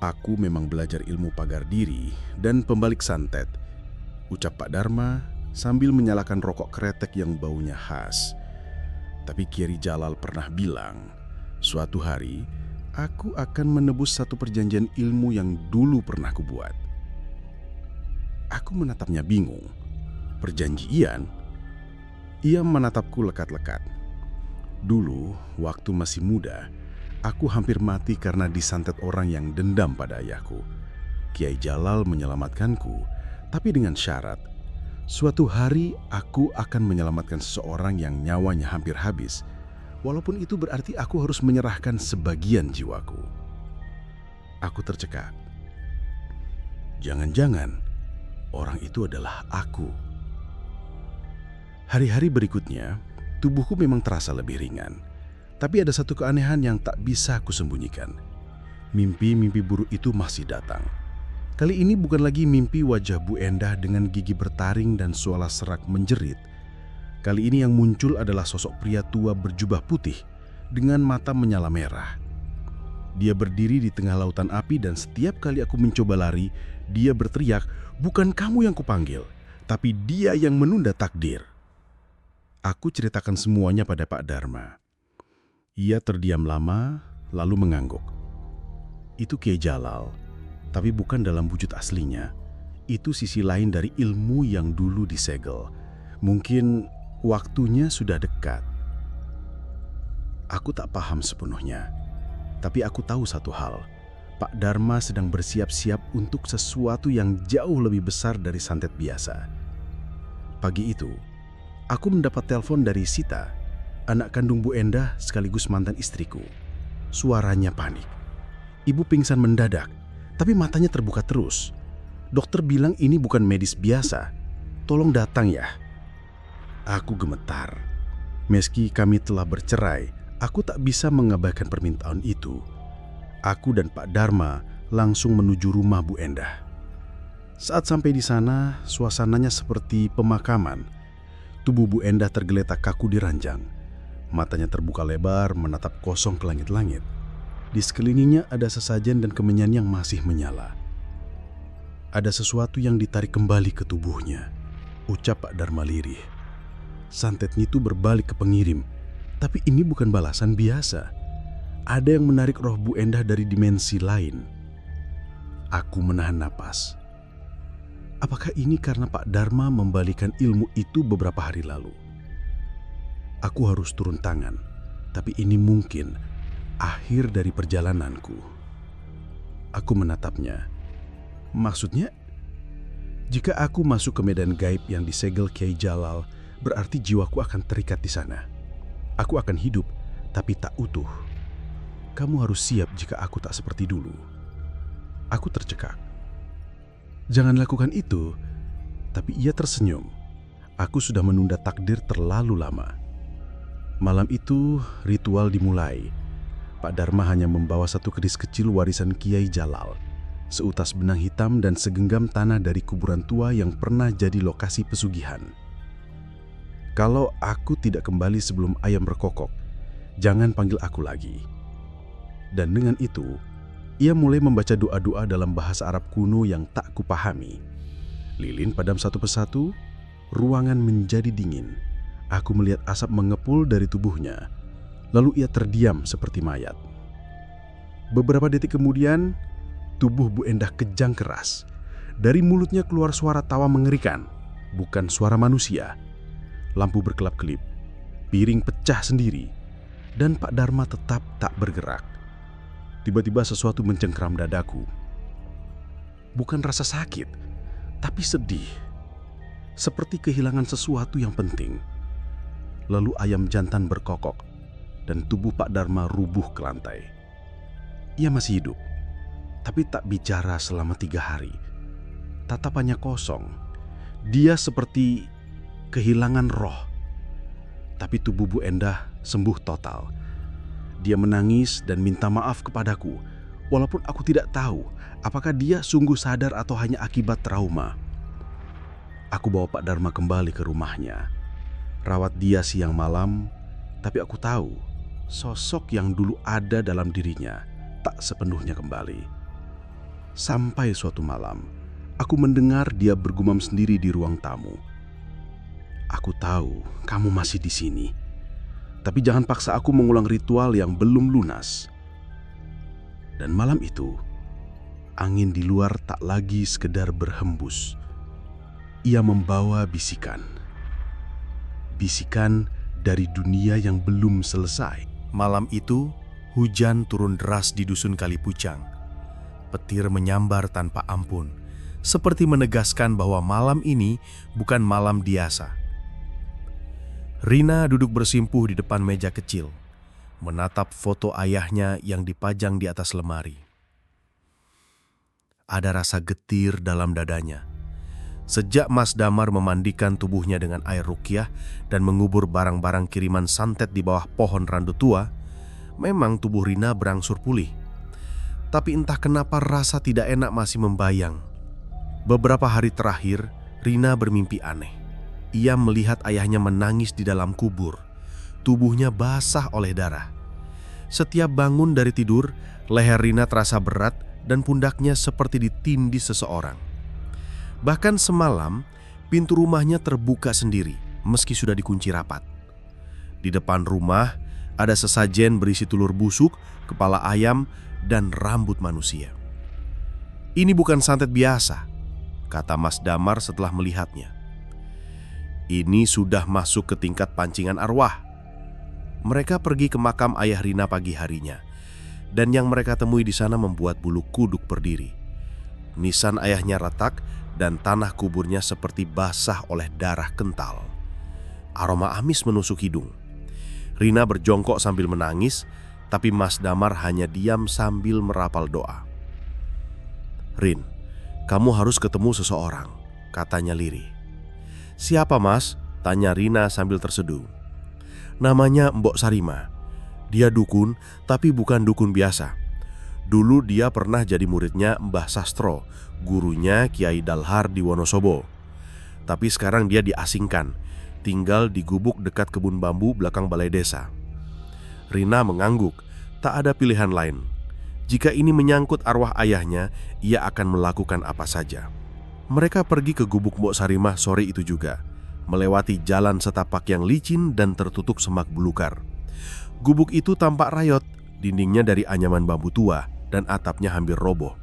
Aku memang belajar ilmu pagar diri dan pembalik santet, ucap Pak Dharma sambil menyalakan rokok kretek yang baunya khas. Tapi Kiai Jalal pernah bilang, suatu hari aku akan menebus satu perjanjian ilmu yang dulu pernah kubuat. Aku menatapnya bingung. Perjanjian? Ia menatapku lekat-lekat. Dulu, waktu masih muda, aku hampir mati karena disantet orang yang dendam pada ayahku. Kiai Jalal menyelamatkanku, tapi dengan syarat, suatu hari aku akan menyelamatkan seseorang yang nyawanya hampir habis, walaupun itu berarti aku harus menyerahkan sebagian jiwaku. Aku tercekak. Jangan-jangan orang itu adalah aku. Hari-hari berikutnya, tubuhku memang terasa lebih ringan. Tapi ada satu keanehan yang tak bisa aku sembunyikan. Mimpi-mimpi buruk itu masih datang. Kali ini bukan lagi mimpi wajah Bu Endah dengan gigi bertaring dan suara serak menjerit. Kali ini yang muncul adalah sosok pria tua berjubah putih dengan mata menyala merah. Dia berdiri di tengah lautan api dan setiap kali aku mencoba lari, dia berteriak, "Bukan kamu yang kupanggil, tapi dia yang menunda takdir." Aku ceritakan semuanya pada Pak Dharma. Ia terdiam lama, lalu mengangguk. Itu Kiai Jalal, tapi bukan dalam wujud aslinya. Itu sisi lain dari ilmu yang dulu disegel. Mungkin waktunya sudah dekat. Aku tak paham sepenuhnya, tapi aku tahu satu hal. Pak Dharma sedang bersiap-siap untuk sesuatu yang jauh lebih besar dari santet biasa. Pagi itu, aku mendapat telepon dari Sita, anak kandung Bu Endah sekaligus mantan istriku. Suaranya panik. Ibu pingsan mendadak, tapi matanya terbuka terus. Dokter bilang ini bukan medis biasa. Tolong datang ya. Aku gemetar. Meski kami telah bercerai, aku tak bisa mengabaikan permintaan itu. Aku dan Pak Dharma langsung menuju rumah Bu Endah. Saat sampai di sana, suasananya seperti pemakaman. Tubuh Bu Endah tergeletak kaku di ranjang. Matanya terbuka lebar menatap kosong ke langit-langit. Di sekelilingnya ada sesajen dan kemenyan yang masih menyala. Ada sesuatu yang ditarik kembali ke tubuhnya, ucap Pak Dharma lirih. Santetnya itu berbalik ke pengirim, tapi ini bukan balasan biasa. Ada yang menarik roh Bu Endah dari dimensi lain. Aku menahan napas. Apakah ini karena Pak Dharma membalikan ilmu itu beberapa hari lalu? Aku harus turun tangan, tapi ini mungkin akhir dari perjalananku. Aku menatapnya. Maksudnya, jika aku masuk ke medan gaib yang disegel Kiai Jalal, berarti jiwaku akan terikat di sana. Aku akan hidup, tapi tak utuh. Kamu harus siap jika aku tak seperti dulu. Aku tercekak. Jangan lakukan itu, tapi ia tersenyum. Aku sudah menunda takdir terlalu lama. Malam itu, ritual dimulai. Pak Dharma hanya membawa satu kedis kecil warisan Kiai Jalal, seutas benang hitam dan segenggam tanah dari kuburan tua yang pernah jadi lokasi pesugihan. Kalau aku tidak kembali sebelum ayam berkokok, jangan panggil aku lagi. Dan dengan itu, ia mulai membaca doa-doa dalam bahasa Arab kuno yang tak kupahami. Lilin padam satu persatu, ruangan menjadi dingin. Aku melihat asap mengepul dari tubuhnya, lalu ia terdiam seperti mayat. Beberapa detik kemudian, tubuh Bu Endah kejang keras. Dari mulutnya keluar suara tawa mengerikan, bukan suara manusia. Lampu berkelap-kelip, piring pecah sendiri, dan Pak Dharma tetap tak bergerak. Tiba-tiba sesuatu mencengkram dadaku. Bukan rasa sakit, tapi sedih. Seperti kehilangan sesuatu yang penting. Lalu ayam jantan berkokok, dan tubuh Pak Dharma rubuh ke lantai. Ia masih hidup, tapi tak bicara selama 3 hari. Tatapannya kosong. Dia seperti kehilangan roh. Tapi tubuh Bu Endah sembuh total. Dia menangis dan minta maaf kepadaku, walaupun aku tidak tahu apakah dia sungguh sadar atau hanya akibat trauma. Aku bawa Pak Dharma kembali ke rumahnya. Rawat dia siang malam, tapi aku tahu sosok yang dulu ada dalam dirinya tak sepenuhnya kembali. Sampai suatu malam, aku mendengar dia bergumam sendiri di ruang tamu. Aku tahu kamu masih di sini, tapi jangan paksa aku mengulang ritual yang belum lunas. Dan malam itu, angin di luar tak lagi sekedar berhembus. Ia membawa bisikan. Bisikan dari dunia yang belum selesai. Malam itu, hujan turun deras di dusun Kalipucang. Petir menyambar tanpa ampun, seperti menegaskan bahwa malam ini bukan malam biasa. Rina duduk bersimpuh di depan meja kecil, menatap foto ayahnya yang dipajang di atas lemari. Ada rasa getir dalam dadanya. Sejak Mas Damar memandikan tubuhnya dengan air ruqyah dan mengubur barang-barang kiriman santet di bawah pohon randu tua, memang tubuh Rina berangsur pulih. Tapi entah kenapa rasa tidak enak masih membayang. Beberapa hari terakhir, Rina bermimpi aneh. Ia melihat ayahnya menangis di dalam kubur. Tubuhnya basah oleh darah. Setiap bangun dari tidur, leher Rina terasa berat dan pundaknya seperti ditindih seseorang. Bahkan semalam, pintu rumahnya terbuka sendiri meski sudah dikunci rapat. Di depan rumah, ada sesajen berisi telur busuk, kepala ayam, dan rambut manusia. Ini bukan santet biasa, kata Mas Damar setelah melihatnya. Ini sudah masuk ke tingkat pancingan arwah. Mereka pergi ke makam ayah Rina pagi harinya, dan yang mereka temui di sana membuat bulu kuduk berdiri. Nisan ayahnya retak dan tanah kuburnya seperti basah oleh darah kental. Aroma amis menusuk hidung. Rina berjongkok sambil menangis, tapi Mas Damar hanya diam sambil merapal doa. "Rin, kamu harus ketemu seseorang," katanya lirih. "Siapa, Mas?" tanya Rina sambil terseduh. "Namanya Mbok Sarima. Dia dukun, tapi bukan dukun biasa. Dulu dia pernah jadi muridnya Mbah Sastro, gurunya Kiai Dalhar di Wonosobo. Tapi sekarang dia diasingkan. tinggal di gubuk dekat kebun bambu belakang balai desa. Rina mengangguk, tak ada pilihan lain. Jika ini menyangkut arwah ayahnya, ia akan melakukan apa saja. Mereka pergi ke gubuk Mbok Sarimah sore itu juga, melewati jalan setapak yang licin dan tertutup semak belukar. Gubuk itu tampak rayot, dindingnya dari anyaman bambu tua dan atapnya hampir roboh.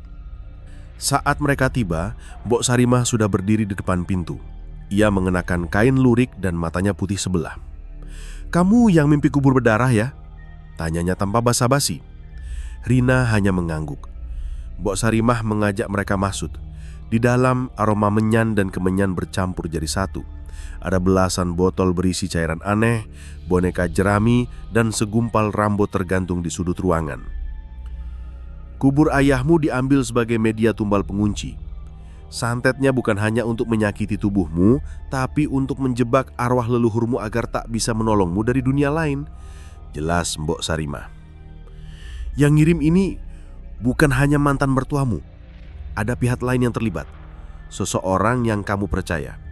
Saat mereka tiba, Mbok Sarimah sudah berdiri di depan pintu. Ia mengenakan kain lurik dan matanya putih sebelah. "Kamu yang mimpi kubur berdarah ya?" tanyanya tanpa basa-basi. Rina hanya mengangguk. Mbok Sarimah mengajak mereka masuk. Di dalam, aroma menyan dan kemenyan bercampur jadi satu. Ada belasan botol berisi cairan aneh, boneka jerami, dan segumpal rambut tergantung di sudut ruangan. "Kubur ayahmu diambil sebagai media tumbal pengunci. Santetnya bukan hanya untuk menyakiti tubuhmu, tapi untuk menjebak arwah leluhurmu agar tak bisa menolongmu dari dunia lain," jelas Mbok Sarimah. "Yang ngirim ini bukan hanya mantan mertuamu. Ada pihak lain yang terlibat. Seseorang yang kamu percaya."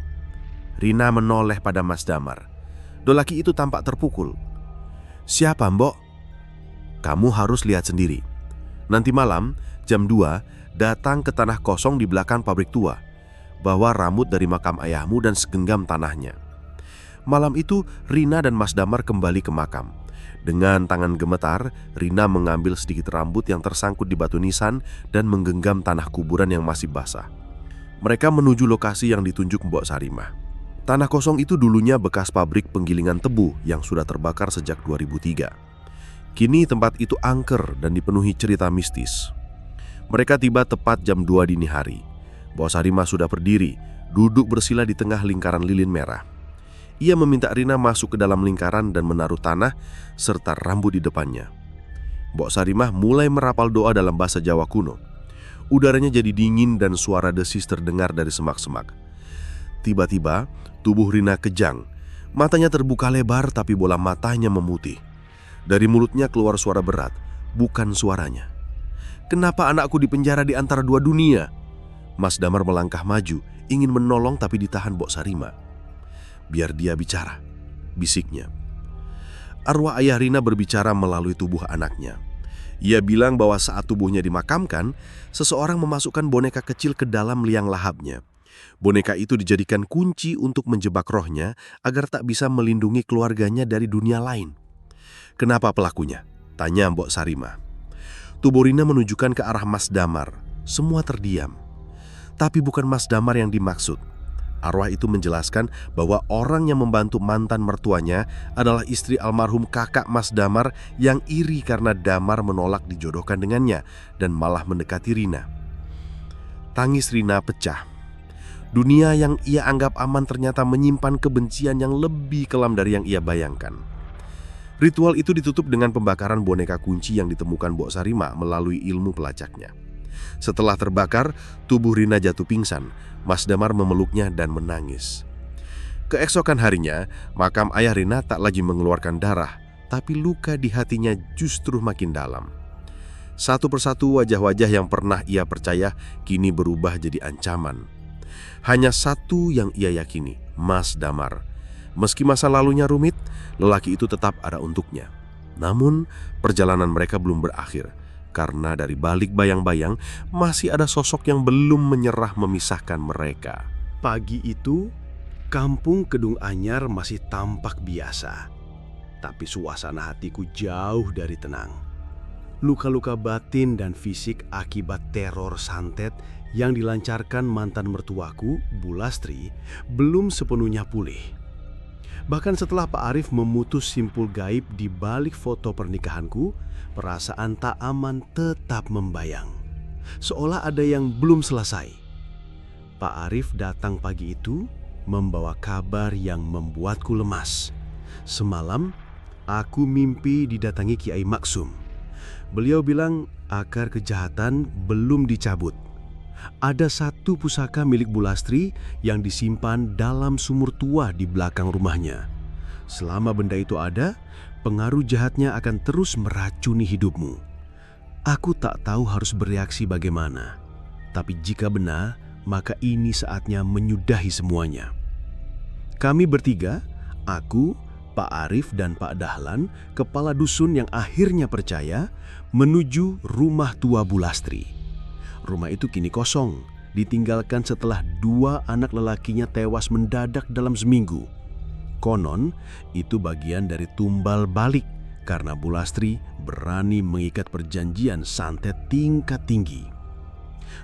Rina menoleh pada Mas Damar. Lelaki itu tampak terpukul. "Siapa, Mbok?" "Kamu harus lihat sendiri. Nanti malam, jam 2, datang ke tanah kosong di belakang pabrik tua. Bawa rambut dari makam ayahmu dan segenggam tanahnya." Malam itu, Rina dan Mas Damar kembali ke makam. Dengan tangan gemetar, Rina mengambil sedikit rambut yang tersangkut di batu nisan dan menggenggam tanah kuburan yang masih basah. Mereka menuju lokasi yang ditunjuk Mbok Sarimah. Tanah kosong itu dulunya bekas pabrik penggilingan tebu yang sudah terbakar sejak 2003. Kini tempat itu angker dan dipenuhi cerita mistis. Mereka tiba tepat jam 2 dini hari. Mbok Sarimah sudah berdiri, duduk bersila di tengah lingkaran lilin merah. Ia meminta Rina masuk ke dalam lingkaran dan menaruh tanah serta rambut di depannya. Mbok Sarimah mulai merapal doa dalam bahasa Jawa kuno. Udaranya jadi dingin dan suara desis terdengar dari semak-semak. Tiba-tiba, tubuh Rina kejang. Matanya terbuka lebar tapi bola matanya memutih. Dari mulutnya keluar suara berat, bukan suaranya. "Kenapa anakku dipenjara di antara dua dunia?" Mas Damar melangkah maju, ingin menolong tapi ditahan Mbok Sarimah. "Biar dia bicara," bisiknya. Arwah ayah Rina berbicara melalui tubuh anaknya. Ia bilang bahwa saat tubuhnya dimakamkan, seseorang memasukkan boneka kecil ke dalam liang lahabnya. Boneka itu dijadikan kunci untuk menjebak rohnya agar tak bisa melindungi keluarganya dari dunia lain. "Kenapa pelakunya?" tanya Mbok Sarimah. Tubuh Rina menunjukkan ke arah Mas Damar. Semua terdiam. Tapi bukan Mas Damar yang dimaksud. Arwah itu menjelaskan bahwa orang yang membantu mantan mertuanya adalah istri almarhum kakak Mas Damar yang iri karena Damar menolak dijodohkan dengannya dan malah mendekati Rina. Tangis Rina pecah. Dunia yang ia anggap aman ternyata menyimpan kebencian yang lebih kelam dari yang ia bayangkan. Ritual itu ditutup dengan pembakaran boneka kunci yang ditemukan Mbok Sarimah melalui ilmu pelacaknya. Setelah terbakar, tubuh Rina jatuh pingsan. Mas Damar memeluknya dan menangis. Keesokan harinya, makam ayah Rina tak lagi mengeluarkan darah, tapi luka di hatinya justru makin dalam. Satu persatu wajah-wajah yang pernah ia percaya kini berubah jadi ancaman. Hanya satu yang ia yakini, Mas Damar. Meski masa lalunya rumit, lelaki itu tetap ada untuknya. Namun, perjalanan mereka belum berakhir. Karena dari balik bayang-bayang masih ada sosok yang belum menyerah memisahkan mereka. Pagi itu, kampung Kedung Anyar masih tampak biasa. Tapi suasana hatiku jauh dari tenang. Luka-luka batin dan fisik akibat teror santet yang dilancarkan mantan mertuaku, Bu Lastri, belum sepenuhnya pulih. Bahkan setelah Pak Arif memutus simpul gaib di balik foto pernikahanku, perasaan tak aman tetap membayang. Seolah ada yang belum selesai. Pak Arif datang pagi itu membawa kabar yang membuatku lemas. Semalam, aku mimpi didatangi Kiai Maksum. Beliau bilang akar kejahatan belum dicabut. Ada satu pusaka milik Bu Lastri yang disimpan dalam sumur tua di belakang rumahnya. Selama benda itu ada, pengaruh jahatnya akan terus meracuni hidupmu. Aku tak tahu harus bereaksi bagaimana. Tapi jika benar, maka ini saatnya menyudahi semuanya. Kami bertiga, Aku, Pak Arif dan Pak Dahlan, kepala dusun yang akhirnya percaya, menuju rumah tua Bu Lastri. Rumah itu kini kosong, ditinggalkan setelah 2 anak lelakinya tewas mendadak dalam seminggu. Konon, itu bagian dari tumbal balik karena Bu Lastri berani mengikat perjanjian santet tingkat tinggi.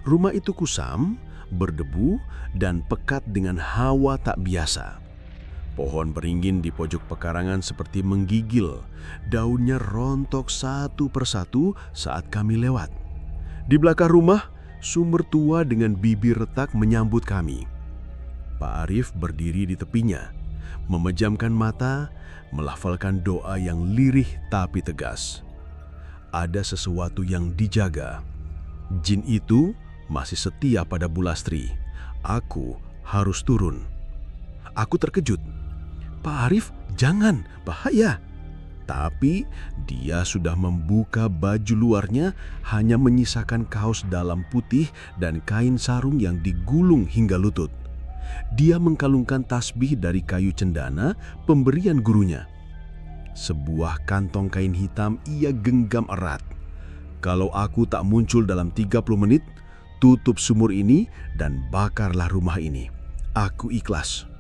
Rumah itu kusam, berdebu, dan pekat dengan hawa tak biasa. Pohon beringin di pojok pekarangan seperti menggigil. Daunnya rontok satu persatu saat kami lewat. Di belakang rumah, sumur tua dengan bibir retak menyambut kami. Pak Arif berdiri di tepinya, memejamkan mata, melafalkan doa yang lirih tapi tegas. Ada sesuatu yang dijaga. Jin itu masih setia pada Bu Lastri. Aku harus turun. Aku terkejut. Pak Arif, jangan, bahaya. Tapi dia sudah membuka baju luarnya, hanya menyisakan kaos dalam putih dan kain sarung yang digulung hingga lutut. Dia mengkalungkan tasbih dari kayu cendana pemberian gurunya. Sebuah kantong kain hitam ia genggam erat. Kalau aku tak muncul dalam 30 menit, tutup sumur ini dan bakarlah rumah ini. Aku ikhlas.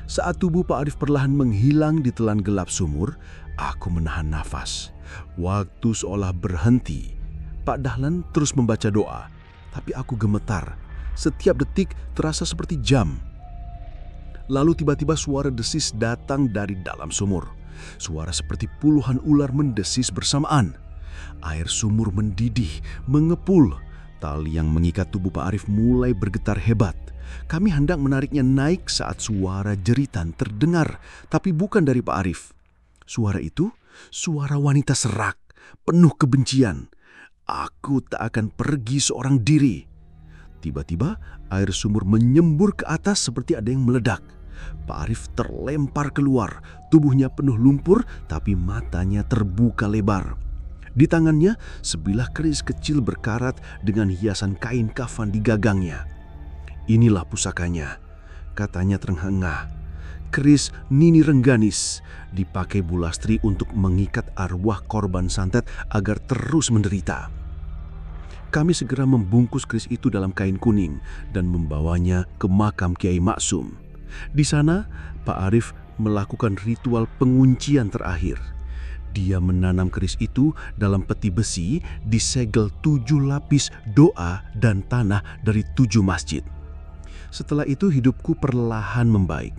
Saat tubuh Pak Arif perlahan menghilang di telan gelap sumur, aku menahan nafas. Waktu seolah berhenti. Pak Dahlan terus membaca doa, tapi aku gemetar. Setiap detik terasa seperti jam. Lalu tiba-tiba suara desis datang dari dalam sumur. Suara seperti puluhan ular mendesis bersamaan. Air sumur mendidih, mengepul. Tali yang mengikat tubuh Pak Arif mulai bergetar hebat. Kami hendak menariknya naik saat suara jeritan terdengar, tapi bukan dari Pak Arif. Suara itu, suara wanita serak, penuh kebencian. Aku tak akan pergi seorang diri. Tiba-tiba air sumur menyembur ke atas seperti ada yang meledak. Pak Arif terlempar keluar, tubuhnya penuh lumpur tapi matanya terbuka lebar. Di tangannya sebilah keris kecil berkarat dengan hiasan kain kafan di gagangnya. Inilah pusakanya, katanya terengah-engah. Keris Nini Rengganis dipakai Bu Lastri untuk mengikat arwah korban santet agar terus menderita. Kami segera membungkus keris itu dalam kain kuning dan membawanya ke makam Kiai Maksum. Di sana, Pak Arif melakukan ritual penguncian terakhir. Dia menanam keris itu dalam peti besi disegel 7 lapis doa dan tanah dari 7 masjid. Setelah itu hidupku perlahan membaik.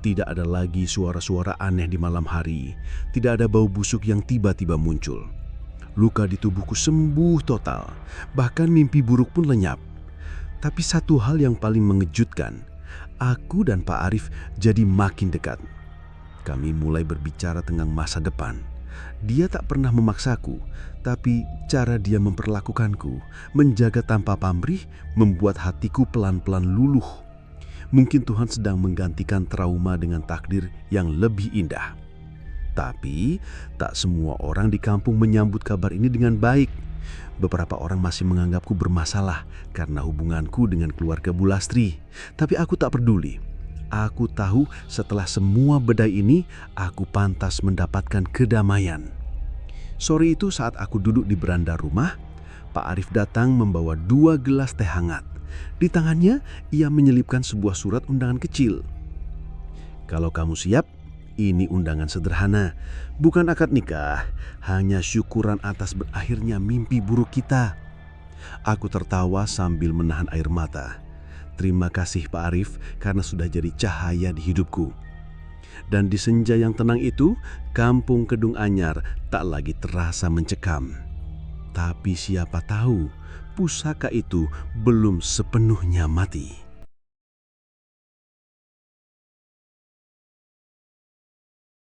Tidak ada lagi suara-suara aneh di malam hari. Tidak ada bau busuk yang tiba-tiba muncul. Luka di tubuhku sembuh total. Bahkan mimpi buruk pun lenyap. Tapi satu hal yang paling mengejutkan, aku dan Pak Arif jadi makin dekat. Kami mulai berbicara tentang masa depan. Dia tak pernah memaksaku, tapi cara dia memperlakukanku, menjaga tanpa pamrih, membuat hatiku pelan-pelan luluh. Mungkin Tuhan sedang menggantikan trauma dengan takdir yang lebih indah. Tapi tak semua orang di kampung menyambut kabar ini dengan baik. Beberapa orang masih menganggapku bermasalah karena hubunganku dengan keluarga Bu Lastri. Tapi aku tak peduli. Aku tahu setelah semua bedai ini, aku pantas mendapatkan kedamaian. Sore itu saat aku duduk di beranda rumah, Pak Arif datang membawa 2 gelas teh hangat. Di tangannya, ia menyelipkan sebuah surat undangan kecil. Kalau kamu siap, ini undangan sederhana. Bukan akad nikah, hanya syukuran atas berakhirnya mimpi buruk kita. Aku tertawa sambil menahan air mata. Terima kasih Pak Arif karena sudah jadi cahaya di hidupku. Dan di senja yang tenang itu, kampung Kedung Anyar tak lagi terasa mencekam. Tapi siapa tahu, pusaka itu belum sepenuhnya mati.